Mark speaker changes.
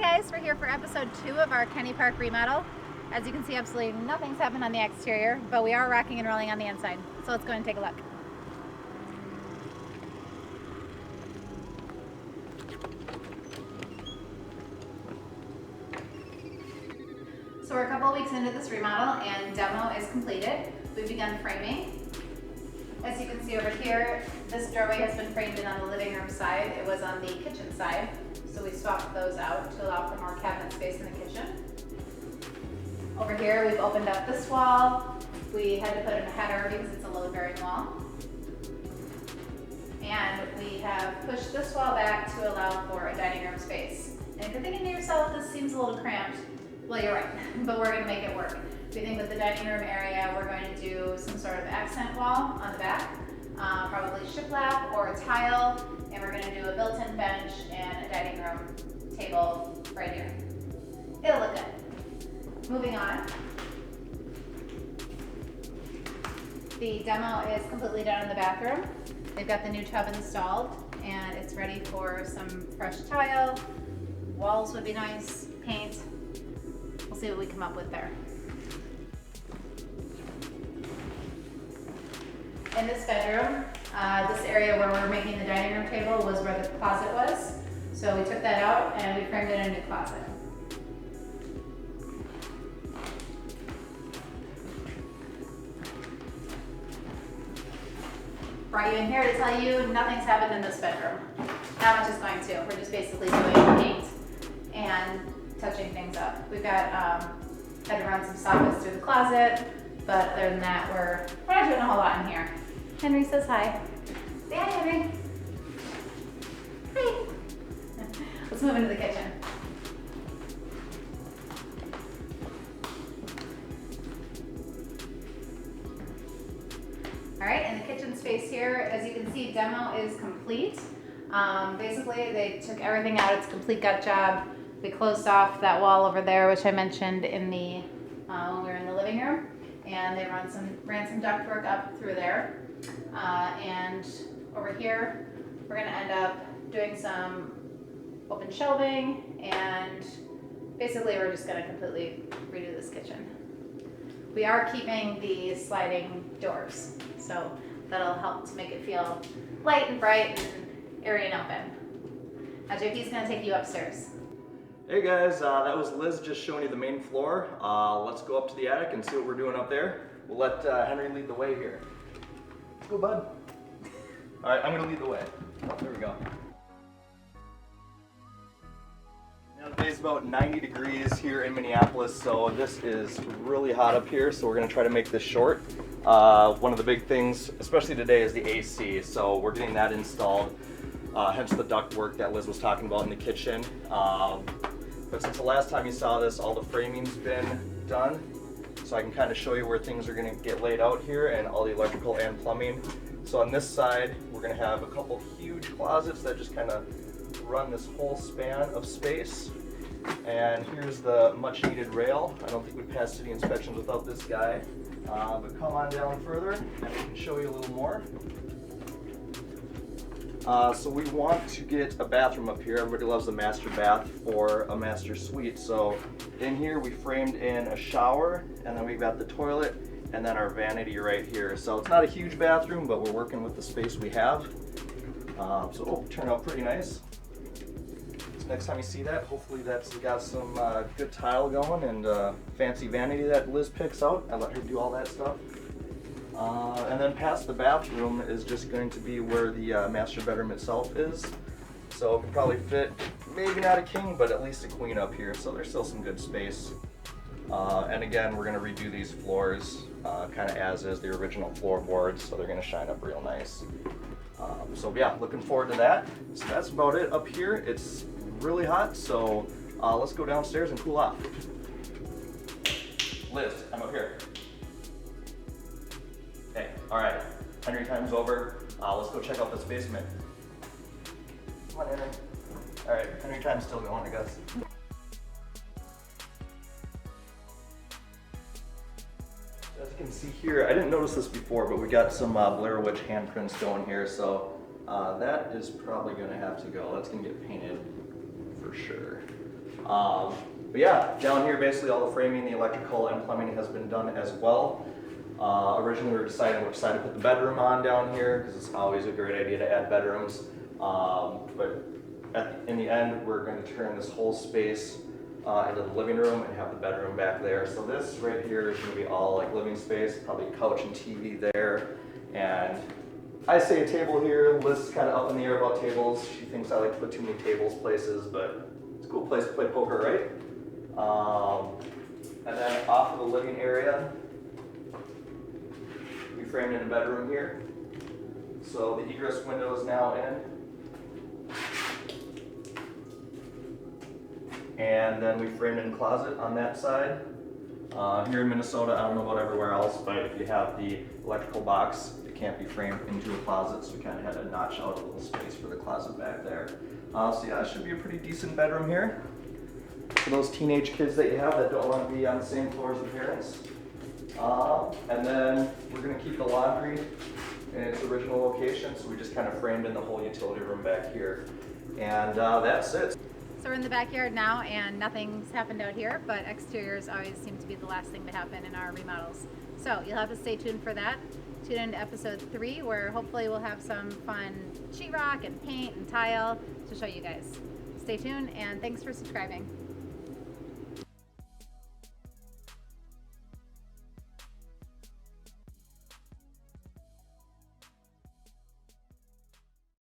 Speaker 1: guys, we're here for episode 2 of our Kenny Park remodel. As you can see, absolutely nothing's happened on the exterior, but we are rocking and rolling on the inside. So let's go and take a look. So we're a couple of weeks into this remodel and demo is completed. We've begun framing. As you can see over here, this doorway has been framed in on the living room side. It was on the kitchen side, so we swapped those out to allow for more cabinet space in the kitchen. Over here, we've opened up this wall. We had to put in a header because it's a load-bearing wall. And we have pushed this wall back to allow for a dining room space. And if you're thinking to yourself, this seems a little cramped, well, you're right, but we're gonna make it work. We think with the dining room area, we're going to do some sort of accent wall on the back, probably shiplap or a tile, and we're gonna do a built-in bench and a dining room table right here. It'll look good. Moving on. The demo is completely done in the bathroom. They've got the new tub installed, and it's ready for some fresh tile. Walls would be nice, paint. We'll see what we come up with there. In this bedroom, this area where we're making the dining room table was where the closet was. So we took that out and we framed it in a new closet. Brought you in here to tell you nothing's happened in this bedroom. Not much is going to. We're just basically doing paint and touching things up. We've got, had to run some soffits through the closet, but other than that, we're not doing a whole lot in here. Henry says hi. Say hi, Henry. Hi. Let's move into the kitchen. All right, in the kitchen space here, as you can see, demo is complete. Basically, they took everything out. It's a complete gut job. We closed off that wall over there, which I mentioned in the when we were in the living room, and they ran some ductwork up through there. And over here, we're going to end up doing some open shelving, and basically we're just going to completely redo this kitchen. We are keeping the sliding doors, so that'll help to make it feel light and bright and airy and open. Now JP's going to take you upstairs.
Speaker 2: Hey guys, that was Liz just showing you the main floor. Let's go up to the attic and see what we're doing up there. We'll let Henry lead the way here. Let's go, bud. All right, I'm gonna lead the way. Oh, there we go. Now today's about 90 degrees here in Minneapolis, so this is really hot up here, so we're gonna try to make this short. One of the big things, especially today, is the AC, so we're getting that installed, hence the duct work that Liz was talking about in the kitchen. But since the last time you saw this, all the framing's been done. So I can kind of show you where things are going to get laid out here and all the electrical and plumbing. So on this side, we're going to have a couple huge closets that just kind of run this whole span of space. And here's the much needed rail. I don't think we'd pass city inspections without this guy. But come on down further and we can show you a little more. So we want to get a bathroom up here. Everybody loves a master bath or a master suite. So in here we framed in a shower, and then we've got the toilet and then our vanity right here. So it's not a huge bathroom, but we're working with the space we have. So turned out pretty nice. So next time you see that, hopefully that's got some good tile going and fancy vanity that Liz picks out. I let her do all that stuff. And then past the bathroom is just going to be where the master bedroom itself is. So it could probably fit, maybe not a king, but at least a queen up here. So there's still some good space. And again, we're going to redo these floors kind of as is the original floorboards, so they're going to shine up real nice. So yeah, looking forward to that. So that's about it up here. It's really hot, so let's go downstairs and cool off. Liz, I'm up here. Okay, all right, Henry time's over. Let's go check out this basement. Come on, Henry. All right, Henry time's still going, I guess. As you can see here, I didn't notice this before, but we got some Blair Witch handprints going here, so that is probably gonna have to go. That's gonna get painted for sure. But yeah, down here basically all the framing, the electrical, and plumbing has been done as well. Originally we were deciding which side to put the bedroom on down here because it's always a great idea to add bedrooms. But in the end, we're going to turn this whole space into the living room and have the bedroom back there. So this right here is going to be all like living space, probably couch and TV there. And I say a table here. Liz is kind of up in the air about tables. She thinks I like to put too many tables places, but it's a cool place to play poker, right? And then off of the living area, we framed in a bedroom here. So the egress window is now in. And then we framed in a closet on that side. Here in Minnesota, I don't know about everywhere else, but if you have the electrical box, it can't be framed into a closet, so we kind of had to notch out a little space for the closet back there. So yeah, it should be a pretty decent bedroom here. For those teenage kids that you have that don't want to be on the same floor as the parents. And then we're going to keep the laundry in its original location, so we just kind of framed in the whole utility room back here. And that's it.
Speaker 1: So we're in the backyard now and nothing's happened out here, but exteriors always seem to be the last thing to happen in our remodels. So you'll have to stay tuned for that. Tune into episode 3 where hopefully we'll have some fun sheetrock and paint and tile to show you guys. Stay tuned and thanks for subscribing.